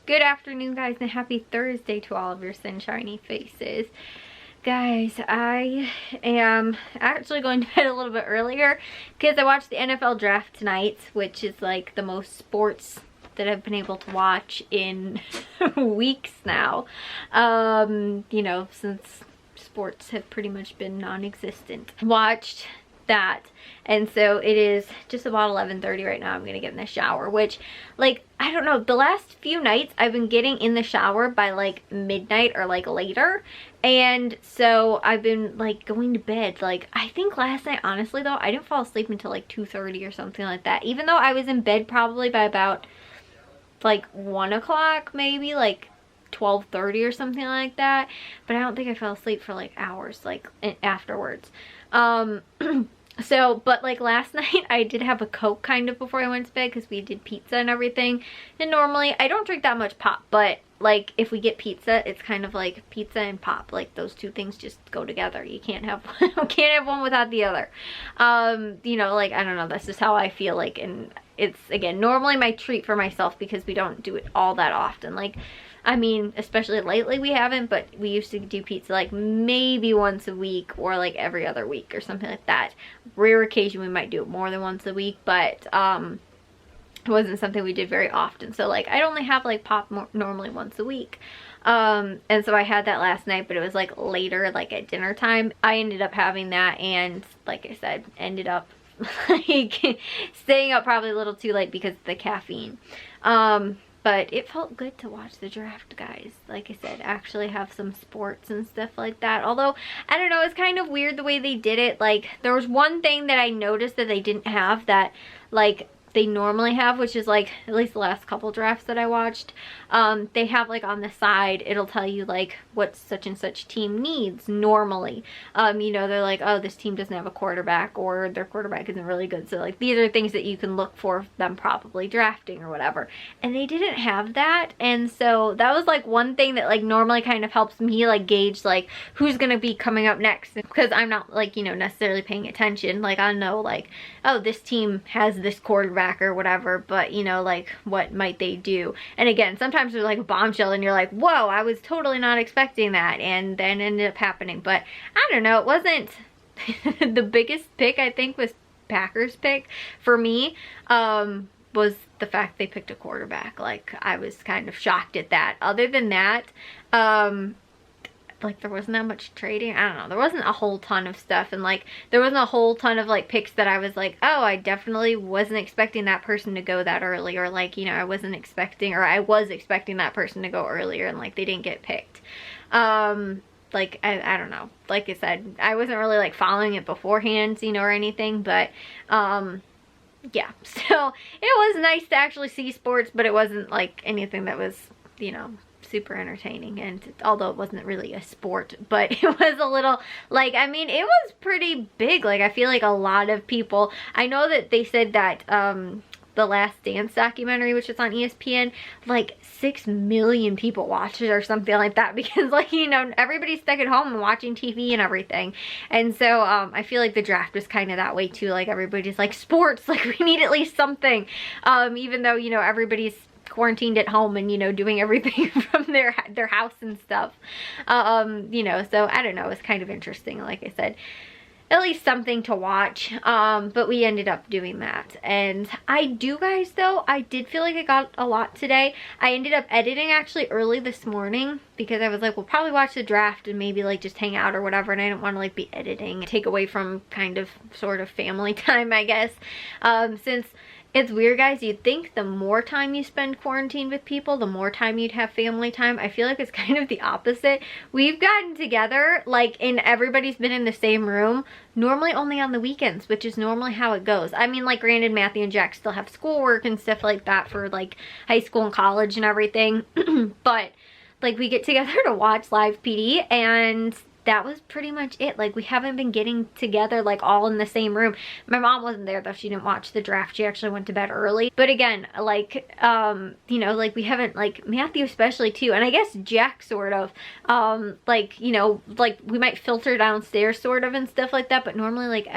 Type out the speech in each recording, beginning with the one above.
Good afternoon, guys, and happy Thursday to all of your sunshiny faces. Guys, I am actually going to bed a little bit earlier because I watched the NFL draft tonight, which is like the most sports that I've been able to watch in weeks now. You know, since sports have pretty much been non-existent. Watched that, and so it is just about 11:30 right now. I'm gonna get in the shower, which, like, I don't know, the last few nights I've been getting in the shower by like midnight or like later, and so I've been like going to bed. Like, I think last night, honestly though, I didn't fall asleep until like 2:30 or something like that, even though I was in bed probably by about like 1 o'clock, maybe like 12:30 or something like that. But I don't think I fell asleep for like hours like afterwards. So, but like last night I did have a Coke kind of before I went to bed because we did pizza and everything. And normally I don't drink that much pop, but like if we get pizza, it's kind of like pizza and pop. Like those two things just go together. You can't have one, can't have one without the other. You know, like, I don't know, that's just how I feel like. And it's, again, normally my treat for myself because we don't do it all that often. Like, I mean, especially lately we haven't, but we used to do pizza like maybe once a week or like every other week or something like that. Rare occasion we might do it more than once a week, but it wasn't something we did very often. So like I'd only have like pop normally once a week. And so I had that last night, but it was like later, like at dinner time. I ended up having that, and like I said, ended up like staying up probably a little too late because of the caffeine. But it felt good to watch the draft, guys. Like I said, actually have some sports and stuff like that. Although, I don't know, it's kind of weird the way they did it. Like, there was one thing that I noticed that they didn't have that, like, they normally have, which is like, at least the last couple drafts that I watched, they have like on the side, it'll tell you like what such and such team needs normally. You know, they're like, oh, this team doesn't have a quarterback, or their quarterback isn't really good. So like, these are things that you can look for them probably drafting or whatever. And they didn't have that. And so that was like one thing that like normally kind of helps me like gauge like who's gonna be coming up next, because I'm not like, you know, necessarily paying attention. Like, I know like, oh, this team has this quarterback or whatever, but you know, like, what might they do? And again, sometimes there's like a bombshell and you're like, whoa, I was totally not expecting that, and then ended up happening. But I don't know, it wasn't the biggest pick. I think was Packers pick for me, was the fact they picked a quarterback. Like, I was kind of shocked at that. Other than that, like, there wasn't that much trading. I don't know, there wasn't a whole ton of stuff, and like there wasn't a whole ton of like picks that I was like, oh, I definitely wasn't expecting that person to go that early, or like, you know, I wasn't expecting, or I was expecting that person to go earlier and like they didn't get picked. Like, I don't know, like I said, I wasn't really like following it beforehand, you know, or anything, but yeah, so it was nice to actually see sports, but it wasn't like anything that was, you know, super entertaining. And although it wasn't really a sport, but it was a little, like, I mean, it was pretty big. Like, I feel like a lot of people, I know that they said that the Last Dance documentary, which is on ESPN, like 6 million people watched it or something like that, because like, you know, everybody's stuck at home and watching TV and everything. And so I feel like the draft was kind of that way too. Like, everybody's like, sports, like, we need at least something, even though, you know, everybody's quarantined at home and, you know, doing everything from their house and stuff. You know, so I don't know, it's kind of interesting. Like I said, at least something to watch. But we ended up doing that. And I do, guys, though, I did feel like I got a lot today. I ended up editing actually early this morning because I was like, we'll probably watch the draft and maybe like just hang out or whatever, and I didn't want to like be editing, take away from kind of sort of family time, I guess. Since it's weird, guys, you'd think the more time you spend quarantined with people, the more time you'd have family time. I feel like it's kind of the opposite. We've gotten together, like, and everybody's been in the same room, normally only on the weekends, which is normally how it goes. I mean, like, granted, Matthew and Jack still have schoolwork and stuff like that for, like, high school and college and everything, but, like, we get together to watch live PD, and that was pretty much it. Like, we haven't been getting together like all in the same room. My mom wasn't there though. She didn't watch the draft. She actually went to bed early. But again, like, you know, like, we haven't, like, Matthew especially too, and I guess Jack sort of, like, you know, like, we might filter downstairs sort of and stuff like that, but normally, like,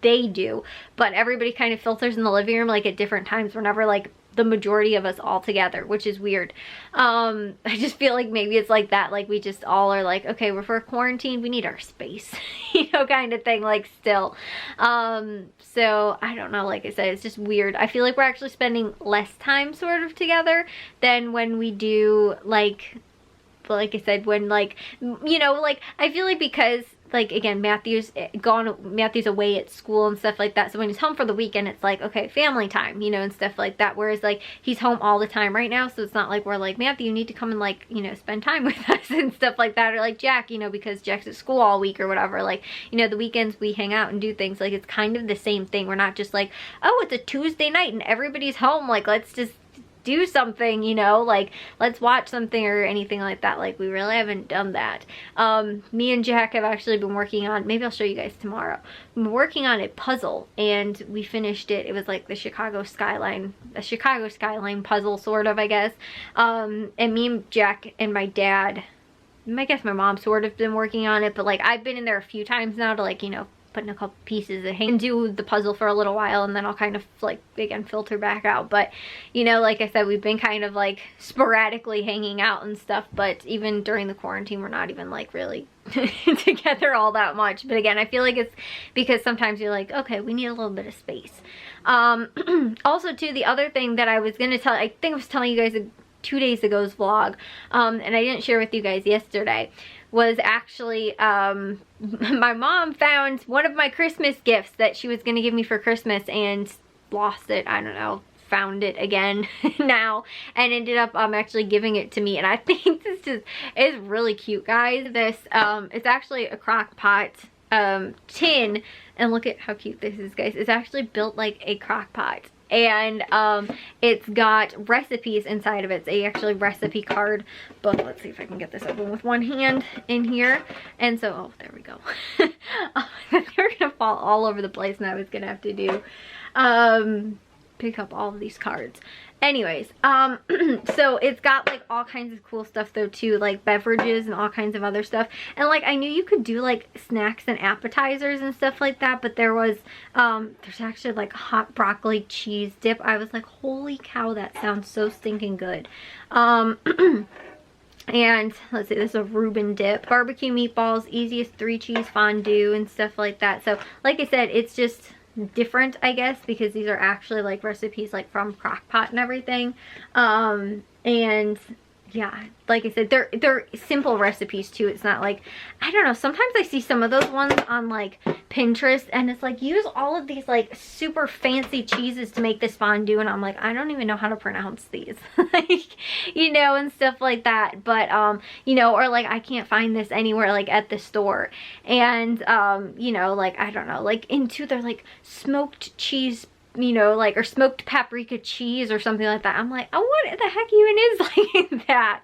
they do, but everybody kind of filters in the living room like at different times whenever, like, the majority of us all together, which is weird. I just feel like maybe it's like that, like we just all are like, okay, we're for quarantine, we need our space, you know, kind of thing, like still. So I don't know, like I said, it's just weird. I feel like we're actually spending less time sort of together than when we do, like I said, when, like, you know, like I feel like because, like, again, Matthew's away at school and stuff like that, so when he's home for the weekend, it's like, okay, family time, you know, and stuff like that, whereas, like, he's home all the time right now, so it's not like we're like, Matthew, you need to come and, like, you know, spend time with us and stuff like that, or like Jack, you know, because Jack's at school all week or whatever, like, you know, the weekends we hang out and do things, like, it's kind of the same thing. We're not just like, oh, it's a Tuesday night and everybody's home, like, let's just do something, you know, like let's watch something or anything like that. Like, we really haven't done that. Me and Jack have actually been working on, maybe I'll show you guys tomorrow, we've been working on a puzzle and we finished it. It was like the Chicago skyline, a Chicago skyline puzzle sort of, I guess. And me and Jack and my dad, I guess my mom sort of been working on it, but like I've been in there a few times now to, like, you know, put in a couple pieces and do the puzzle for a little while, and then I'll kind of, like, again, filter back out. But, you know, like I said, we've been kind of like sporadically hanging out and stuff, but even during the quarantine we're not even like really together all that much. But again, I feel like it's because sometimes you're like, okay, we need a little bit of space. Also too, the other thing that I was gonna tell, I think I was telling you guys 2 days ago's vlog, and I didn't share with you guys yesterday, was actually my mom found one of my Christmas gifts that she was going to give me for Christmas and lost it. I don't know, found it again now, and ended up actually giving it to me. And I think this just is really cute, guys. This it's actually a crock pot tin, and look at how cute this is, guys. It's actually built like a crock pot. And it's got recipes inside of it. It's a actually recipe card book. Let's see if I can get this open with one hand in here. And so, oh, there we go. They're gonna fall all over the place, and I was gonna have to do pick up all of these cards. Anyways, so it's got like all kinds of cool stuff though too, like beverages and all kinds of other stuff. And like I knew you could do like snacks and appetizers and stuff like that, but there was there's actually like hot broccoli cheese dip. I was like, holy cow, that sounds so stinking good. And let's see, this is a Reuben dip, barbecue meatballs, easiest 3 cheese fondue and stuff like that. So like I said, it's just different, I guess, because these are actually like recipes like from Crock-Pot and everything. And yeah, like I said, they're simple recipes too. It's not like, I don't know, sometimes I see some of those ones on like Pinterest and it's like, use all of these like super fancy cheeses to make this fondue, and I'm like, I don't even know how to pronounce these. Like, you know, and stuff like that. But you know, or like I can't find this anywhere like at the store. And you know, like I don't know, like into their like smoked cheese, you know, like, or smoked paprika cheese or something like that. I'm like, oh, what the heck even is like that?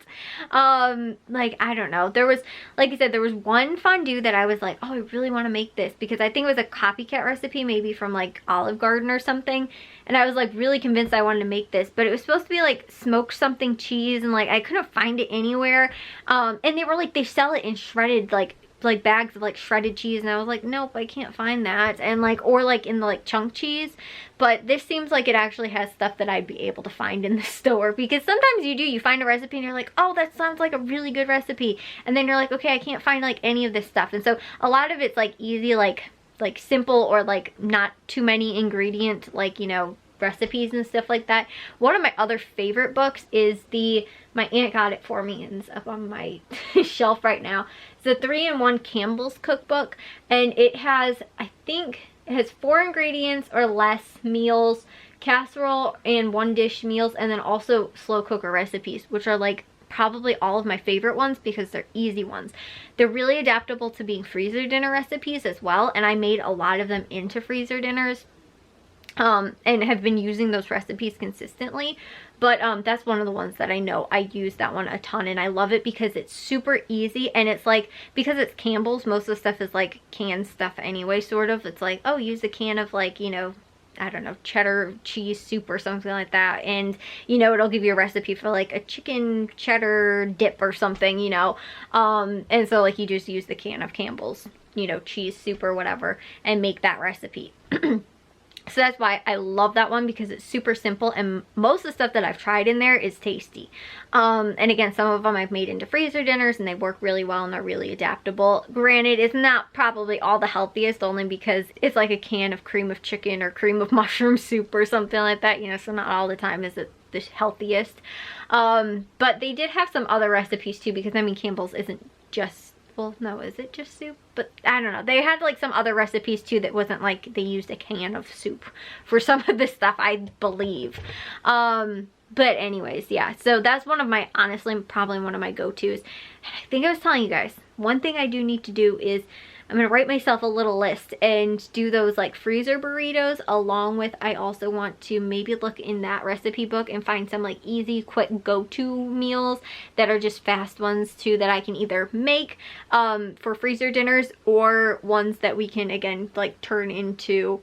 Like, I don't know. There was, like I said, there was one fondue that I was like, oh, I really want to make this, because I think it was a copycat recipe, maybe from like Olive Garden or something. And I was like really convinced I wanted to make this, but it was supposed to be like smoked something cheese, and like I couldn't find it anywhere. And they were like, they sell it in shredded like bags of like shredded cheese, and I was like, nope, I can't find that. And like, or like in the like chunk cheese. But this seems like it actually has stuff that I'd be able to find in the store, because sometimes you find a recipe and you're like, oh, that sounds like a really good recipe, and then you're like, okay, I can't find like any of this stuff. And so a lot of it's like easy, like simple, or like not too many ingredient, like, you know, recipes and stuff like that. One of my other favorite books is my aunt got it for me, and it's up on my shelf right now. It's a 3-in-1 Campbell's cookbook, and it has, I think it has 4 ingredients or less meals, casserole and 1-dish meals, and then also slow cooker recipes, which are like probably all of my favorite ones because they're easy ones. They're really adaptable to being freezer dinner recipes as well, and I made a lot of them into freezer dinners. And have been using those recipes consistently. But that's one of the ones that I know I use that one a ton, and I love it because it's super easy, and it's like, because it's Campbell's, most of the stuff is like canned stuff anyway, sort of. It's like, oh, use a can of like, you know, I don't know, cheddar cheese soup or something like that, and you know, it'll give you a recipe for like a chicken cheddar dip or something, you know. And so like you just use the can of Campbell's, you know, cheese soup or whatever, and make that recipe. So that's why I love that one, because it's super simple, and most of the stuff that I've tried in there is tasty. And again, some of them I've made into freezer dinners and they work really well and they're really adaptable. Granted, it's not probably all the healthiest, only because it's like a can of cream of chicken or cream of mushroom soup or something like that, you know, so not all the time is it the healthiest. But they did have some other recipes too, because I mean, Campbell's isn't just, well, no, is it just soup? But I don't know. They had like some other recipes too that wasn't like they used a can of soup for some of this stuff, I believe. But anyways, yeah. So that's one of my, honestly, probably one of my go-tos. And I think I was telling you guys, one thing I do need to do is I'm going to write myself a little list and do those like freezer burritos, along with, I also want to maybe look in that recipe book and find some like easy, quick go-to meals that are just fast ones too, that I can either make for freezer dinners, or ones that we can, again, like turn into,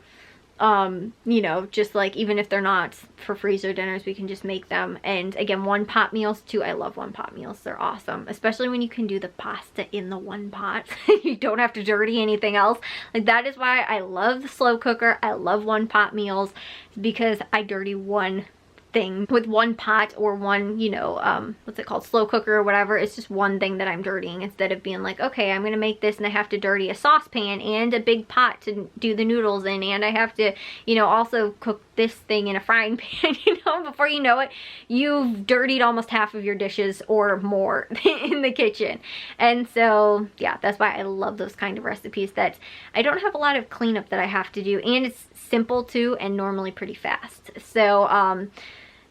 you know, just like, even if they're not for freezer dinners, we can just make them. And again, one pot meals too. I love one pot meals. They're awesome, especially when you can do the pasta in the one pot. You don't have to dirty anything else. Like, that is why I love the slow cooker. I love one pot meals, because I dirty one thing with one pot, or one, you know, what's it called, slow cooker or whatever. It's just one thing that I'm dirtying, instead of being like, okay, I'm gonna make this and I have to dirty a saucepan and a big pot to do the noodles in, and I have to, you know, also cook this thing in a frying pan. You know, before you know it, you've dirtied almost half of your dishes or more in the kitchen. And so yeah, that's why I love those kind of recipes that I don't have a lot of cleanup that I have to do, and it's simple too, and normally pretty fast. So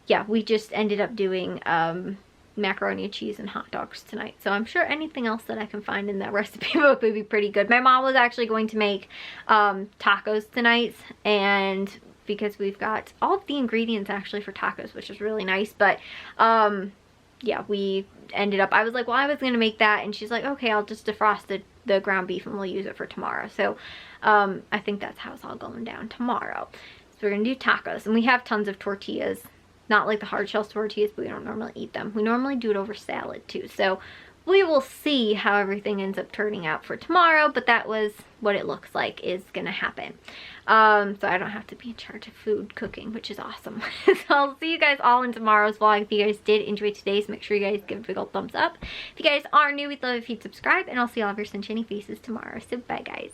yeah, we just ended up doing macaroni and cheese and hot dogs tonight. So I'm sure anything else that I can find in that recipe book would be pretty good. My mom was actually going to make tacos tonight, and because we've got all of the ingredients actually for tacos, which is really nice. But yeah, we ended up, I was like, well, I was gonna make that, and she's like, okay, I'll just defrost the ground beef and we'll use it for tomorrow. So I think that's how it's all going down tomorrow. So we're gonna do tacos, and we have tons of tortillas. Not like the hard shell tortillas, but we don't normally eat them. We normally do it over salad too. So we will see how everything ends up turning out for tomorrow, but that was what it looks like is gonna happen. So I don't have to be in charge of food cooking, which is awesome. So I'll see you guys all in tomorrow's vlog. If you guys did enjoy today's, make sure you guys give it a big old thumbs up. If you guys are new, we'd love if you'd subscribe, and I'll see all of your sunshiny faces tomorrow. So bye guys.